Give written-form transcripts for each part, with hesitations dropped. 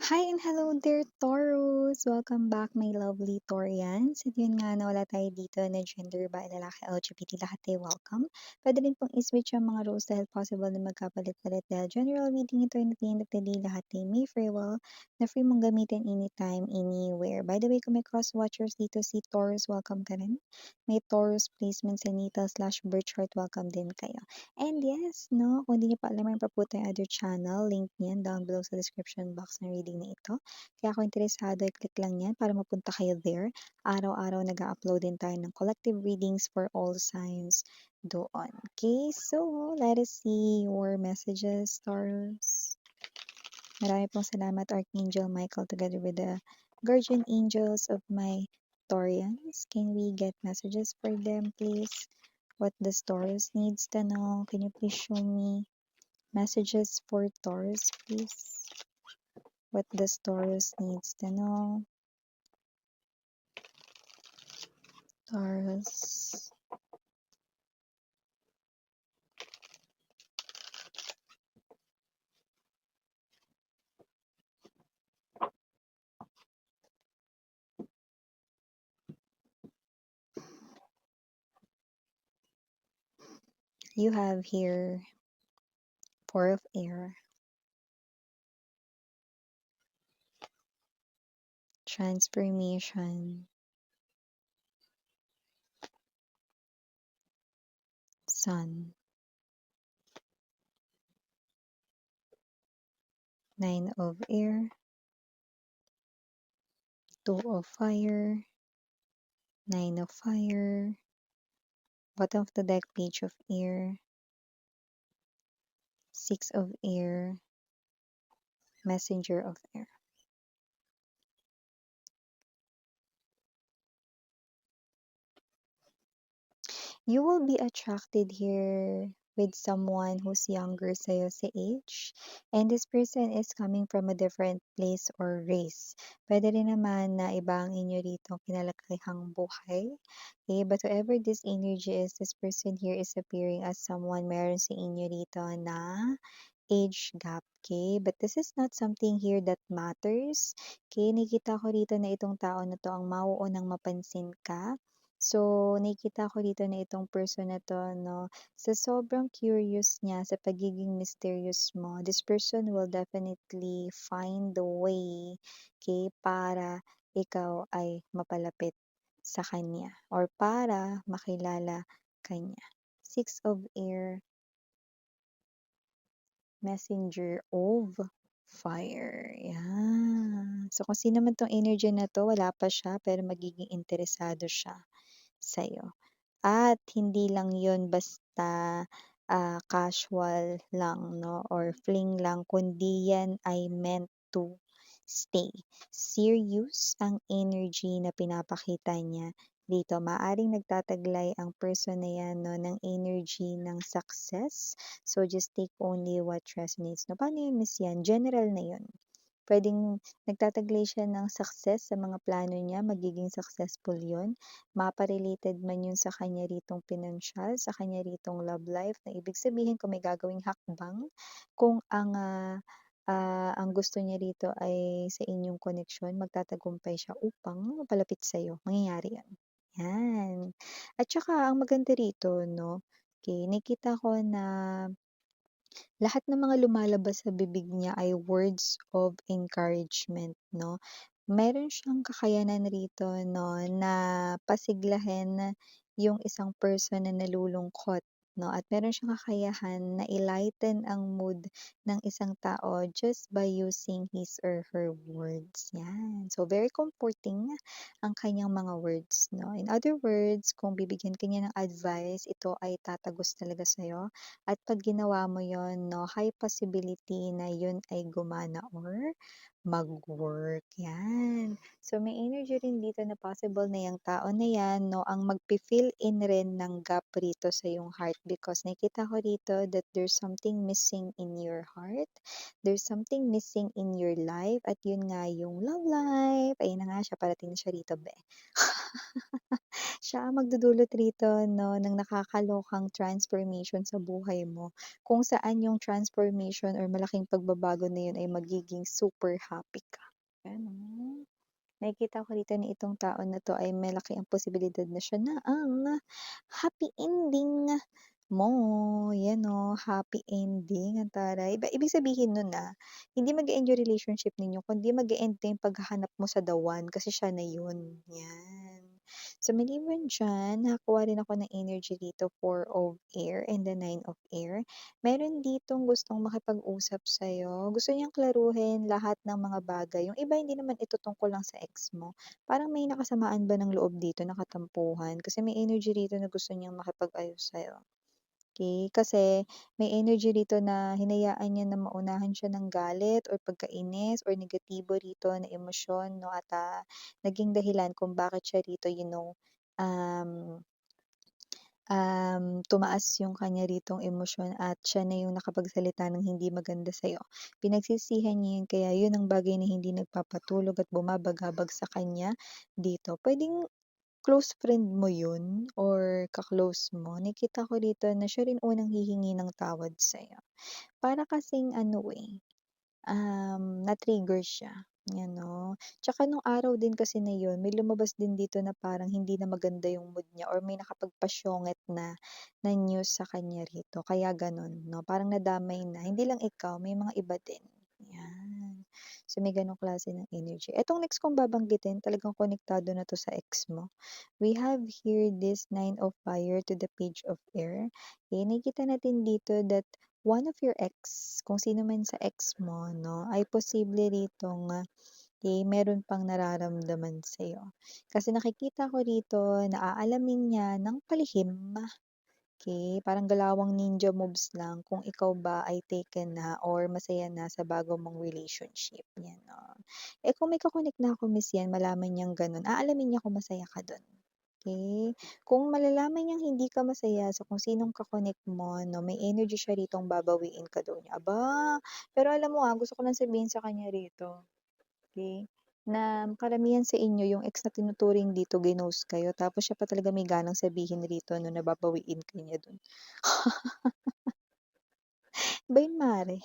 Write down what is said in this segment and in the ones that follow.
Hi and hello there, Taurus! Welcome back, my lovely Taurians. At yun nga, nawala tayo dito na gender ba, lalaki, LGBT, lahat ay welcome. Pwede rin pong iswitch ang mga roles dahil possible na magkapalit-palit dahil general meeting ito and at the end of the day, lahat ay may free will na free mong gamitin anytime, anywhere. By the way, kung may cross-watchers dito, si Taurus, welcome ka rin. May Taurus placements sa natal/birth chart, welcome din kayo. And yes, no, kung hindi niyo pa alam, meron pa po tayong other channel, link niyan down below sa description box ng reading na ito. Kaya kung interesado, click lang yan para mapunta kayo there. Araw-araw nag-upload din tayo ng collective readings for all signs doon. Okay, so let us see your messages, stars. Marami pong salamat, Archangel Michael, together with the guardian angels of my Taurians. Can we get messages for them, please? What the Taurus needs to know? Can you please show me messages for Taurus, please? What the Taurus needs to know? Taurus. You have here Four of Air, Transformation, Sun, Nine of Air, Two of Fire, Nine of Fire, bottom of the deck, Page of Air, Six of Air, Messenger of Air. You will be attracted here with someone who's younger sa'yo sa age. And this person is coming from a different place or race. Pwede rin naman na iba ang inyo rito kinalakihang buhay. Okay, but whoever this energy is, this person here is appearing as someone meron sa inyo rito na age gap. Okay, but this is not something here that matters. Okay, nakita ko rito na itong tao na to ang mauunang mapansin ka. So, nakikita ko dito na itong person na 'to 'no, sa sobrang curious niya sa pagiging mysterious mo, this person will definitely find the way, okay, para ikaw ay mapalapit sa kanya or para makilala ka niya. Six of Air, Messenger of Fire, yan. So, kung sino man 'tong energy na 'to, wala pa siya pero magiging interesado siya sa'yo. At hindi lang yun basta, casual lang 'no or fling lang kundi yan ay meant to stay. Serious ang energy na pinapakita niya dito. Maaaring nagtataglay ang person na yan 'no ng energy ng success. So, just take only what resonates 'no. Paano yun, Miss yan? General na yun. Puwedeng nagtataglay siya ng success sa mga plano niya, magiging successful yun. Mapa-related man yun sa kanya ritong pinansyal, sa kanya ritong love life, na ibig sabihin kung may gagawing hakbang, kung ang gusto niya rito ay sa inyong koneksyon, magtatagumpay siya upang mapalapit sa'yo, mangyayari yun. Yan. At saka ang maganda rito 'no, okey, nakita ko na lahat ng mga lumalabas sa bibig niya ay words of encouragement 'no. Meron siyang kakayanan rito 'no na pasiglahin yung isang person na nalulungkot 'no at meron siyang kakayahan na i-lighten ang mood ng isang tao just by using his or her words, yan. So, very comforting ang kanyang mga words 'no. In other words, kung bibigyan ka niya ng advice, ito ay tatagos talaga sa'yo at 'pag ginawa mo yon 'no, high possibility na yun ay gumana or mag-work, yan. So, may energy rin dito na possible na yung tao na yan 'no, ang magfi-fill in rin ng gap rito sa iyong heart because nakikita ko rito that there's something missing in your heart, there's something missing in your life at yun nga yung love life. Ayun na nga siya, parating na siya rito be. Siya ang magdudulot rito 'no ng nakakalokang transformation sa buhay mo, kung saan yung transformation or malaking pagbabago na yun ay magiging super happy ka. Gano'n. Nakikita ko rito na itong tao na 'to ay malaki ang posibilidad na siya na ang happy ending mo, 'yan oh, happy ending ang taray. Ibig sabihin nun, hindi mag-e-end yung relationship ninyo kundi mag-e-end na yung paghahanap mo sa the one kasi siya na yun, 'yan. So maliban diyan, nakakuha rin ako ng energy dito, 4 of Air and the 9 of Air. Meron ditong gustong makipag-usap sa'yo, gusto niyang klaruhin lahat ng mga bagay. Yung iba hindi naman ito tungkol lang sa ex mo, parang may nakasamaan ba ng loob dito na katampuhan kasi may energy rito na gusto niyang makipag-ayos sa'yo. Okay, kasi may energy rito na hinayaan niya na maunahan siya ng galit or pagkainis or negatibo rito na emosyon 'no at, naging dahilan kung bakit siya rito um, tumaas yung kanya ritong emosyon at siya na yung nakapagsalita ng hindi maganda sa'yo. Pinagsisihan niya yun kaya yun ang bagay na hindi nagpapatulog at bumabagabag sa kanya dito. Puwedeng close friend mo yun or ka-close mo, nakikita ko dito na siya rin unang hihingi ng tawad sa'yo. Para kasing ano, na-trigger siya, yan 'no. Tsaka nung araw din kasi na yun may lumabas din dito na parang hindi na maganda yung mood niya or may nakapagpasyongit na news sa kanya rito kaya gano'n 'no, parang nadamay na. Hindi lang ikaw, may mga iba din, yan. So, may gano'ng klase ng energy. Etong next kong babanggitin talagang konektado na 'to sa ex mo. We have here this 9 of Fire to the Page of Air. Nakikita natin dito that one of your ex, kung sino man sa ex mo 'no, ay posible ritong, meron pang nararamdaman sa'yo. Kasi nakikita ko rito na aalamin niya ng palihim, parang galawang ninja moves lang kung ikaw ba ay taken na or masaya na sa bago mong relationship, gano'n. Kung may ka-connect na ako miss yan, malaman niyang gano'n, aalamin niya kung masaya ka do'n. Kung malalaman niyang hindi ka masaya sa kung sinong ka-connect mo 'no, may energy siya ritong babawiin ka daw niya. Aba, pero alam mo, gusto ko lang sabihin sa kanya rito, okey, na karamihan sa inyo yung ex na tinuturing dito ginost kayo tapos siya pa talaga may ganang sabihin rito 'no na babawiin ka niya dun. Bay mare.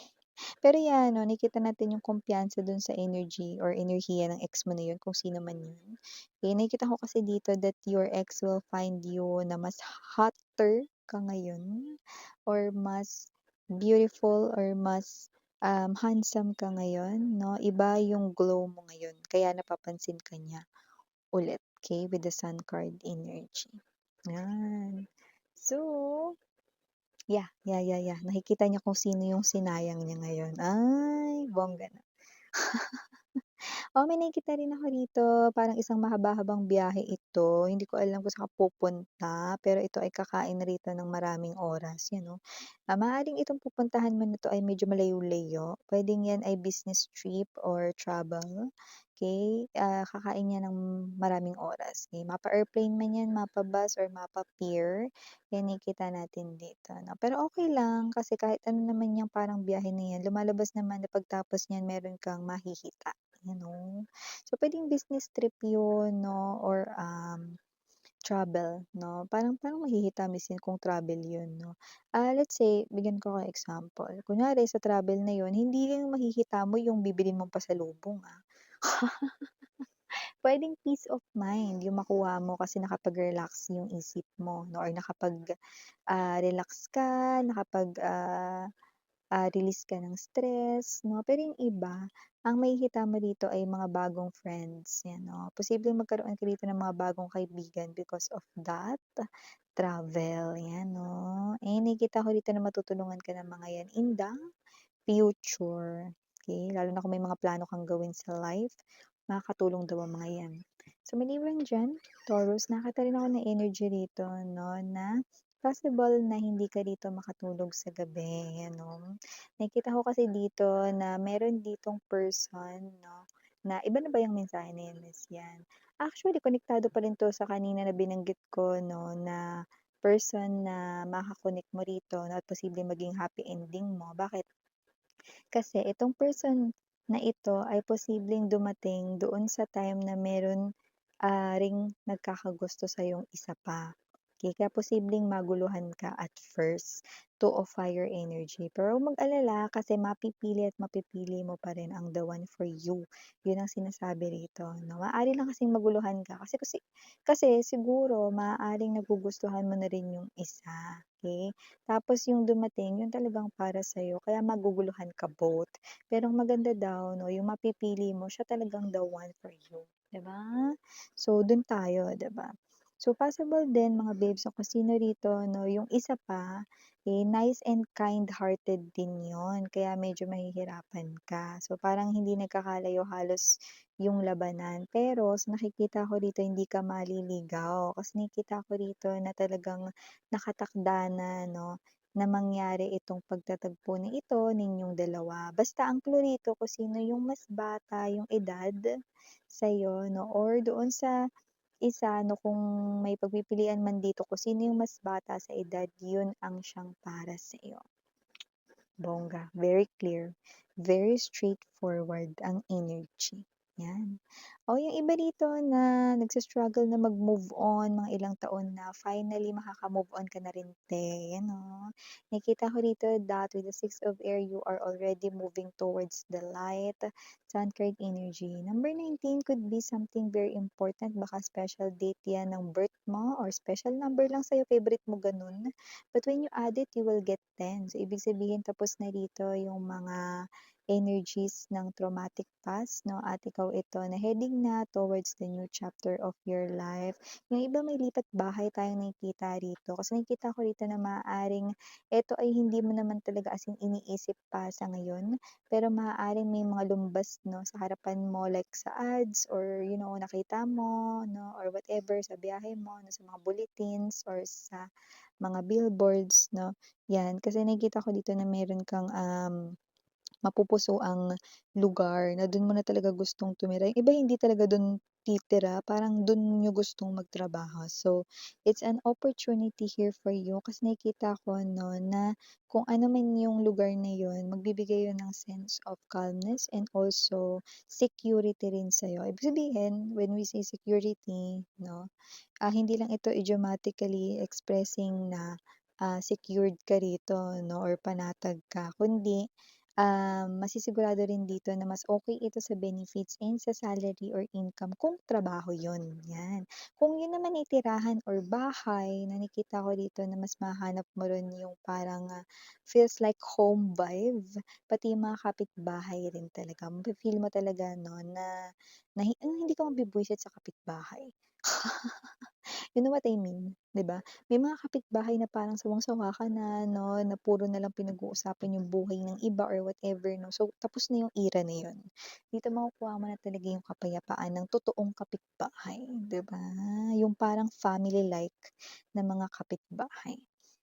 Pero 'yan 'no, nakikita natin yung kumpiyansa dun sa energy or enerhiya ng ex mo na yun kung sino man yun. Nakikita ko kasi dito that your ex will find you na mas hotter ka ngayon or mas beautiful or mas, handsome ka ngayon 'no. Iba yung glow mo ngayon kaya napapansin ka niya ulit, with the Sun card energy. 'Yan. So, yeah. Nakikita niya kung sino yung sinayang niya ngayon. Ay, bongga na. May nakikita rin ako rito, parang isang mahaba-habang biyahe ito. Hindi ko alam kung saan ka pupunta, pero ito ay kakain na rito ng maraming oras, 'yan 'no. Maaaring itong pupuntahan mo na 'to ay medyo malayo-layo. Puwedeng 'yan ay business trip or travel, kakain 'yan ng maraming oras, mapa-airplane man 'yan, mapa-bus or mapa-pier, 'yan nakikita natin dito 'no. Pero okey lang kasi kahit ano naman yang parang biyahe na 'yan, lumalabas naman na pagtapos niyan meron kang mahihita. So, puwedeng business trip 'yun 'no or, travel 'no, parang parang mahihitamis 'yun kung travel 'yun 'no. Let's say bigyan ko ng example, kunwari sa travel na 'yun hindi yung mahihitamo yung bibilhin mong pasalubong, puwedeng peace of mind yung makuha mo kasi nakapag-relax yung isip mo 'no or relax ka, release ka ng stress 'no. Pero yung iba, ang makikita mo dito ay mga bagong friends, 'yan 'no. Posibleng magkaroon ka dito ng mga bagong kaibigan because of that travel, 'yan 'no. Nakikita ko dito na matutulungan ka ng mga 'yan in the future, lalo na kung may mga plano kang gawin sa life, makakatulong daw ang mga 'yan. So maliban diyan, Taurus, nakakita rin ako ng energy rito 'no, na possible na hindi ka dito makatulog sa gabi, ano. Nakikita ko kasi dito na meron ditong person 'no, na iba na ba yung mensahe na 'yan, Miss, 'yan. Actually konektado pa rin 'to sa kanina na binanggit ko 'no, na person na maka-connect mo rito na posibleng maging happy ending mo. Bakit? Kasi itong person na ito ay posibleng dumating doon sa time na meron ring nagkakagusto sa yung isa pa. Okey, kaya posibleng maguluhan ka at first, 2 of fire energy. Pero huwag mag-alala kasi mapipili at mapipili mo pa rin ang the one for you. Yun ang sinasabi rito 'no. Maaari lang kasing maguluhan ka kasi siguro maaaring nagugustuhan mo na rin yung isa, okey? Tapos yung dumating yun talagang para sa'yo kaya maguguluhan ka both. Pero ang maganda daw 'no, yung mapipili mo siya talagang the one for you, 'di ba? So, dun tayo, 'di ba? So, possible din mga babes na kung sino rito 'no, yung isa pa, nice and kind-hearted din yon kaya medyo mahihirapan ka. So, parang hindi nagkakalayo halos yung labanan. Pero sa nakikita ko rito hindi ka maliligaw kasi nakikita ko rito na talagang nakatakda na 'no, na mangyari itong pagtatagpo na ito ninyong dalawa. Basta ang clue rito kung sino yung mas bata yung edad sa'yo 'no, or doon sa isa 'no, kung may pagpipilian man dito kung sino yung mas bata sa edad, yun ang siyang para sa'yo. Bongga, very clear, very straightforward ang energy, 'yan. O yung iba dito na nagsa-struggle na mag-move on, mga ilang taon na, finally makaka-move on ka na rin 'te, 'yan oh. Nakikita ko rito that with the Six of Air, you are already moving towards the light, Sun card energy. Number 19 could be something very important, baka special date 'yan ng birth mo or special number lang sa'yo, favorite mo, gano'n. But when you add it, you will get 10. So, ibig sabihin tapos na dito yung mga energies ng traumatic past, no? At ikaw ito na heading na towards the new chapter of your life. Yung iba may lipat bahay tayong nakikita rito. Kasi nakikita ko rito na maaaring ito ay hindi mo naman talaga as in iniisip pa sa ngayon. Pero maaaring may mga lumbas, no, sa harapan mo like sa ads or, nakita mo, no, or whatever sa biyahe mo, no, sa mga bulletins or sa mga billboards 'no, 'yan. Kasi nakikita ko dito na meron kang, mapupusuang lugar na dun mo na talaga gustong tumira. Yung iba hindi talaga dun titira, parang dun niyo gustong magtrabaho. So, it's an opportunity here for you kasi nakikita ko 'no, na kung ano man yung lugar na yun, magbibigay yun ng sense of calmness and also security rin sa'yo. Ibig sabihin, when we say security 'no, hindi lang ito idiomatically expressing na, secured ka rito 'no or panatag ka, kundi, masisigurado rin dito na mas okay ito sa benefits and sa salary or income kung trabaho yon 'yan. Kung yun naman ay tirahan or bahay na nakita ko dito na mas mahahanap mo rin yung parang, feels like home vibe, pati yung mga kapitbahay rin talaga, mafe-feel mo talaga 'no na hindi ka mabubwisit sa kapitbahay. You know what I mean, 'di ba? May mga kapitbahay na parang sawang-sawa ka na 'no, na puro na lang pinag-uusapan yung buhay ng iba or whatever 'no. So, tapos na yung era na yun. Dito makukuha mo na talaga yung kapayapaan ng totoong kapitbahay, 'di ba? Yung parang family-like na mga kapitbahay.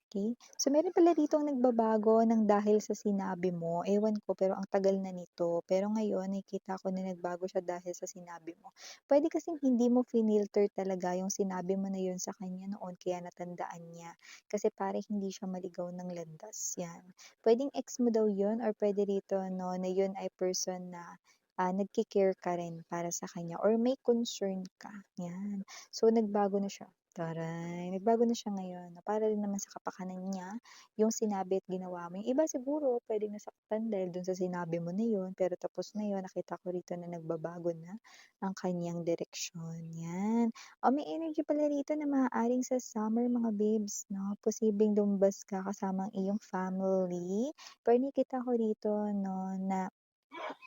Okay. So, meron pala ditong nagbabago ng dahil sa sinabi mo. Ewan ko, pero ang tagal na nito. Pero ngayon, nakikita ko na nagbago siya dahil sa sinabi mo. Puwede kasing hindi mo finilter talaga yung sinabi mo na yun sa kanya noon kaya natandaan niya. Kasi parang hindi siya maligaw ng landas, 'yan. Puwedeng ex mo daw yun or puwede rito 'no, na yun ay person na, nagke-care ka rin para sa kanya or may concern ka, 'yan. So, nagbago na siya, taray! Nagbago na siya ngayon na para rin naman sa kapakanan niya yung sinabi at ginawa mo. Yung iba siguro puwedeng nasaktan dahil dun sa sinabi mo na yun, pero tapos na yun, nakita ko rito na nagbabago na ang kanyang direksyon, 'yan. O may energy pala rito na maaaring sa summer mga babes 'no, posibleng lumabas ka kasama ang iyong family. Pero nakita ko rito 'no, na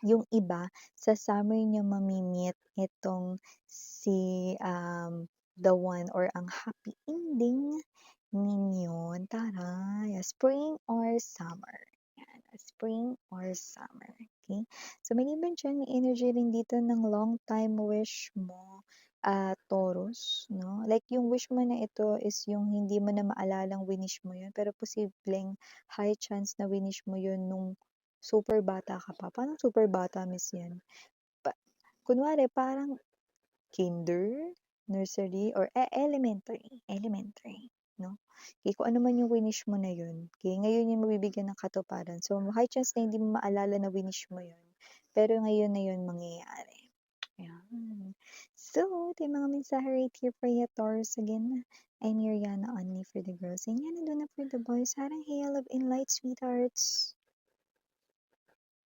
yung iba sa summer niyo mami-meet itong si, the one or ang happy ending ninyo, taray, spring or summer, 'yan, spring or summer, okey. So maliban diyan may energy rin dito ng long time wish mo, Taurus 'no, like yung wish mo na ito is yung hindi mo na maalalang winish mo yun pero posibleng high chance na winish mo yun nung super bata ka pa. Paanong super bata, miss 'yan? Pa kunwari parang kinder, nursery, or elementary 'no? Eh, kung ano man yung winish mo na yun, okey, ngayon yung mabibigyan ng katuparan. So, high chance na hindi mo maalala na winish mo yun, pero ngayon na yun mangyayari, ayan. So, ito yung mga mensahe right here for you, Taurus. Again, I'm Yuriana only for the girls. And yan, nandun na for the boys. Harang hey, love and light, sweethearts.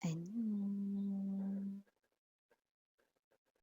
And